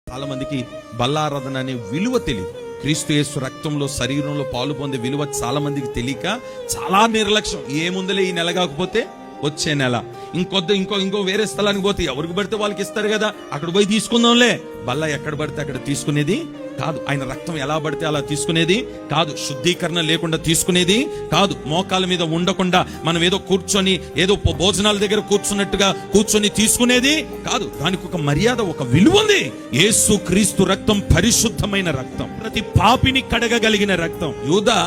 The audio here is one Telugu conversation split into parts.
చాలా మందికి బల్లారాధన అనే విలువ తెలియదు. క్రీస్తు యేసు రక్తంలో శరీరంలో పాలు పొందే విలువ చాలా మందికి తెలియక చాలా నిర్లక్ష్యం. ఏముందలే ఈ నెల కాకపోతే వచ్చే నెల ఇంకో వేరే స్థలానికి పోతే ఎవరికి పడితే వాళ్ళకి ఇస్తారు కదా, అక్కడ పోయి తీసుకుందాంలే. బల్ల ఎక్కడ పడితే అక్కడ తీసుకునేది కాదు. ఆయన రక్తం ఎలా పడితే అలా తీసుకునేది కాదు. శుద్ధీకరణ లేకుండా తీసుకునేది కాదు. మోకాల మీద ఉండకుండా మనం ఏదో కూర్చొని ఏదో భోజనాల దగ్గర కూర్చొని తీసుకునేది కాదు. దానికి ఒక మర్యాద, ఒక విలువ ఉంది. యేసు క్రీస్తు రక్తం పరిశుద్ధమైన రక్తం, ప్రతి పాపిని కడగగలిగిన రక్తం. యూదా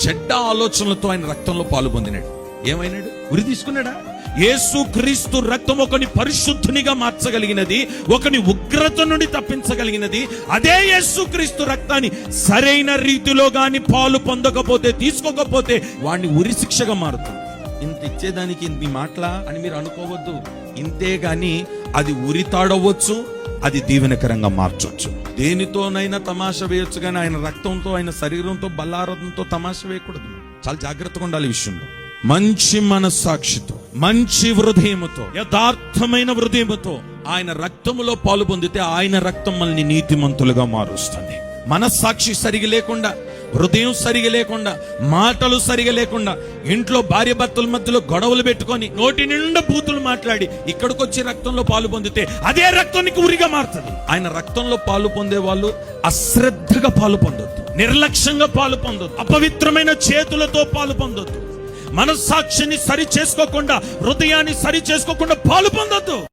చెడ్డ ఆలోచనలతో ఆయన రక్తంలో పాలు పొందినాడు. ఏమైనాడు? ఉరి తీసుకున్నాడా? యేసు క్రీస్తు రక్తం ఒకని పరిశుద్ధునిగా మార్చగలిగినది, ఒకని ఉగ్రత నుండి తప్పించగలిగినది. అదే యేసు క్రీస్తు రక్తాన్ని సరైన రీతిలో గాని పాలు పొందకపోతే, తీసుకోకపోతే వాడిని ఉరి శిక్షగా మారుతుంది. ఇంత ఇచ్చేదానికి మీ మాటలా అని మీరు అనుకోవద్దు. ఇంతే గాని అది ఉరి తాడవచ్చు, అది దీవెనకరంగా మార్చొచ్చు. దేనితోనైనా తమాషా వేయొచ్చు, కానీ ఆయన రక్తంతో, ఆయన శరీరంతో, బల్లారథంతో తమాషా వేయకూడదు. చాలా జాగ్రత్తగా ఉండాలి ఈ విషయంలో. మంచి మనస్సాక్షితో, మంచి హృదయముతో, యథార్థమైన హృదయముతో ఆయన రక్తములో పాలు పొందితే ఆయన రక్తం మనల్ని నీతిమంతులుగా మారుస్తుంది. మనస్సాక్షి సరిగా లేకుండా, హృదయం సరిగా లేకుండా, మాటలు సరిగా లేకుండా, ఇంట్లో భార్య భర్తల మధ్యలో గొడవలు పెట్టుకొని నోటి నిండా బూతులు మాట్లాడి ఇక్కడికి వచ్చి రక్తంలో పాలు పొందితే అదే రక్తానికి ఉరిగా మారుతుంది. ఆయన రక్తంలో పాలు పొందే వాళ్ళు అశ్రద్ధగా పాలు పొందొద్దు, నిర్లక్ష్యంగా పాలు పొందొద్దు, అపవిత్రమైన చేతులతో పాలు పొందొద్దు, మనస్సాక్షిని సరి చేసుకోకుండా, హృదయాన్ని సరి చేసుకోకుండా పాలు పొందొద్దు.